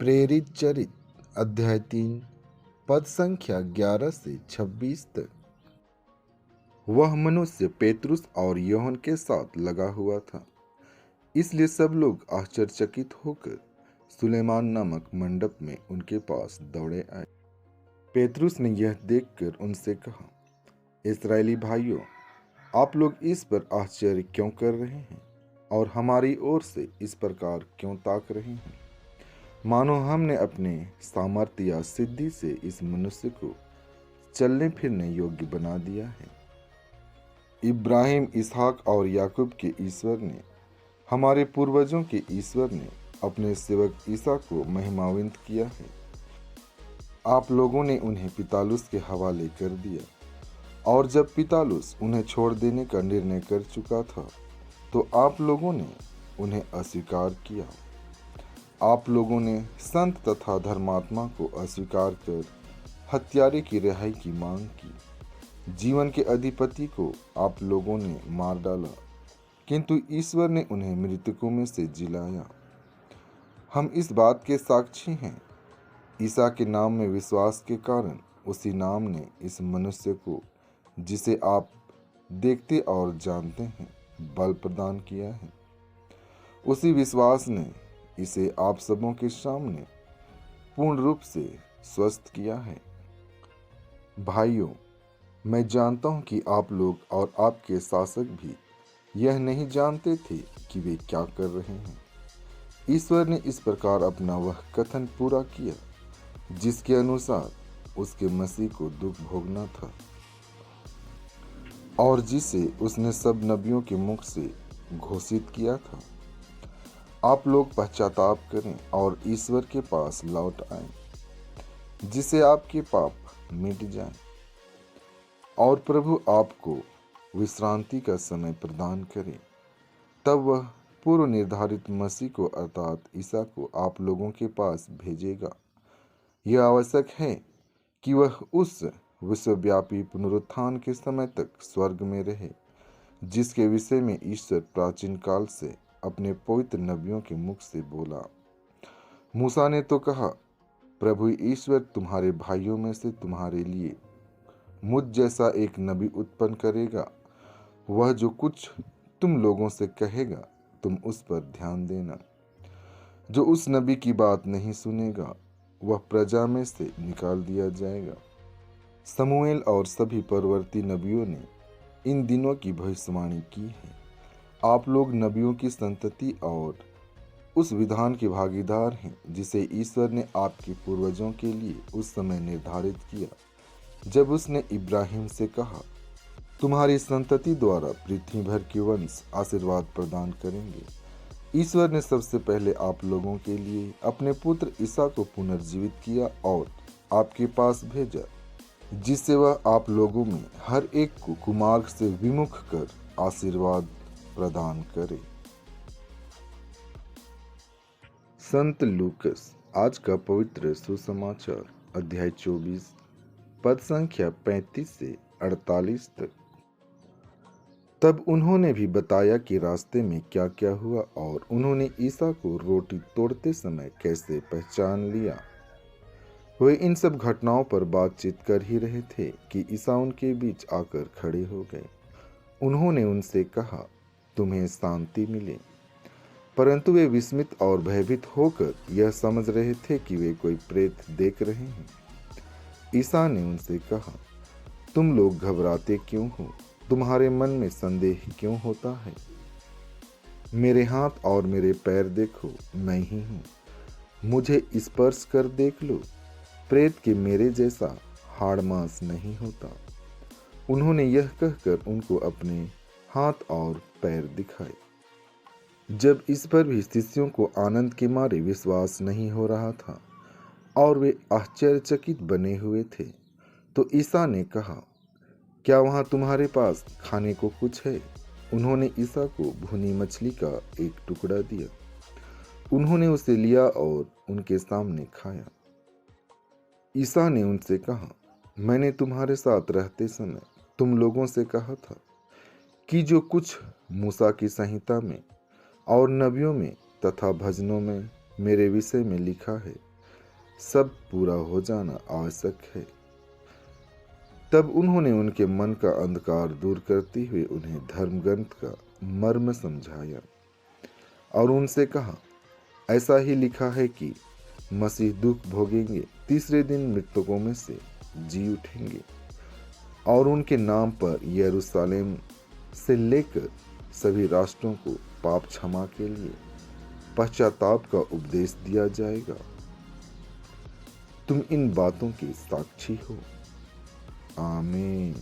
प्रेरित चरित अध्याय 3 पद संख्या 11 से 26 तक। वह मनुष्य पेतरुस और यूहन्ना के साथ लगा हुआ था, इसलिए सब लोग आश्चर्यचकित होकर सुलेमान नामक मंडप में उनके पास दौड़े आए। पेतरुस ने यह देखकर उनसे कहा, इस्राएली भाइयों, आप लोग इस पर आश्चर्य क्यों कर रहे हैं और हमारी ओर से इस प्रकार क्यों ताक रहे हैं, मानो हमने अपने सामर्थ्य या सिद्धि से इस मनुष्य को चलने फिरने योग्य बना दिया है। इब्राहिम, इसहाक और याकूब के ईश्वर ने, हमारे पूर्वजों के ईश्वर ने अपने सेवक ईसा को महिमान्वित किया है। आप लोगों ने उन्हें पिलातुस के हवाले कर दिया, और जब पिलातुस उन्हें छोड़ देने का निर्णय कर चुका था तो आप लोगों ने उन्हें अस्वीकार किया। आप लोगों ने संत तथा धर्मात्मा को अस्वीकार कर हत्यारे की रिहाई की मांग की। जीवन के अधिपति को आप लोगों ने मार डाला, किंतु ईश्वर ने उन्हें मृतकों में से जिलाया। हम इस बात के साक्षी हैं, ईसा के नाम में विश्वास के कारण उसी नाम ने इस मनुष्य को, जिसे आप देखते और जानते हैं, बल प्रदान किया है। उसी विश्वास ने इसे आप सबों के सामने पूर्ण रूप से स्वस्थ किया है। भाइयों, मैं जानता हूं कि आप लोग और आपके शासक भी यह नहीं जानते थे कि वे क्या कर रहे हैं। ईश्वर ने इस प्रकार अपना वह कथन पूरा किया जिसके अनुसार उसके मसीह को दुख भोगना था, और जिसे उसने सब नबियों के मुख से घोषित किया था। आप लोग पश्चाताप करें और ईश्वर के पास लौट आएं, जिससे आपके पाप मिट जाएं, और प्रभु आपको विश्रांति का समय प्रदान करे। तब वह पूर्व निर्धारित मसीह को अर्थात ईसा को आप लोगों के पास भेजेगा। यह आवश्यक है कि वह उस विश्वव्यापी पुनरुत्थान के समय तक स्वर्ग में रहे, जिसके विषय में ईश्वर प्राचीन काल से अपने पवित्र नबियों के मुख से बोला। मूसा ने तो कहा, प्रभु ईश्वर तुम्हारे भाइयों में से तुम्हारे लिए मुझ जैसा एक नबी उत्पन्न करेगा। वह जो कुछ तुम लोगों से कहेगा, तुम उस पर ध्यान देना। जो उस नबी की बात नहीं सुनेगा, वह प्रजा में से निकाल दिया जाएगा। शमूएल और सभी परवर्ती नबियों ने इन दिनों की भविष्यवाणी की है। आप लोग नबियों की संतति और उस विधान के भागीदार हैं जिसे ईश्वर ने आपके पूर्वजों के लिए उस समय निर्धारित किया, जब उसने इब्राहिम से कहा, तुम्हारी संतति द्वारा पृथ्वी भर के वंश आशीर्वाद प्रदान करेंगे। ईश्वर ने सबसे पहले आप लोगों के लिए अपने पुत्र ईसा को पुनर्जीवित किया और आपके पास भेजा, जिससे वह आप लोगों में हर एक को कुमार्ग से विमुख कर आशीर्वाद प्रदान करे। संत लूकस आज का पवित्र सुसमाचार अध्याय 24 पद संख्या 35 से 48 तक। तब उन्होंने भी बताया कि रास्ते में क्या क्या हुआ और उन्होंने ईसा को रोटी तोड़ते समय कैसे पहचान लिया। वे इन सब घटनाओं पर बातचीत कर ही रहे थे कि ईसा उनके बीच आकर खड़े हो गए। उन्होंने उनसे कहा, तुम्हें शांति मिले। परंतु वे विस्मित और भयभीत होकर यह समझ रहे थे कि वे कोई प्रेत देख रहे हैं। ईसा ने उनसे कहा, तुम लोग घबराते क्यों हो? तुम्हारे मन में संदेह क्यों होता है? मेरे हाथ और मेरे पैर देखो, मैं ही हूँ। मुझे स्पर्श कर देख लो, प्रेत के मेरे जैसा हाड़ मांस नहीं होता। उन्होंने यह कहकर उनको अपने हाथ और पैर दिखाए। जब इस पर भी शिष्यों को आनंद के मारे विश्वास नहीं हो रहा था और वे आश्चर्यचकित बने हुए थे, तो ईसा ने कहा, क्या वहाँ तुम्हारे पास खाने को कुछ है? उन्होंने ईसा को भुनी मछली का एक टुकड़ा दिया। उन्होंने उसे लिया और उनके सामने खाया। ईसा ने उनसे कहा, मैंने तुम्हारे साथ रहते समय तुम लोगों से कहा था कि जो कुछ मूसा की संहिता में और नबियों में तथा भजनों में मेरे विषय में लिखा है, सब पूरा हो जाना आवश्यक है। तब उन्होंने उनके मन का अंधकार दूर करते हुए उन्हें धर्मग्रंथ का मर्म समझाया और उनसे कहा, ऐसा ही लिखा है कि मसीह दुख भोगेंगे, तीसरे दिन मृतकों में से जी उठेंगे और उनके नाम पर यरूशलेम से लेकर सभी राष्ट्रों को पाप क्षमा के लिए पश्चाताप का उपदेश दिया जाएगा। तुम इन बातों के साक्षी हो। आमीन।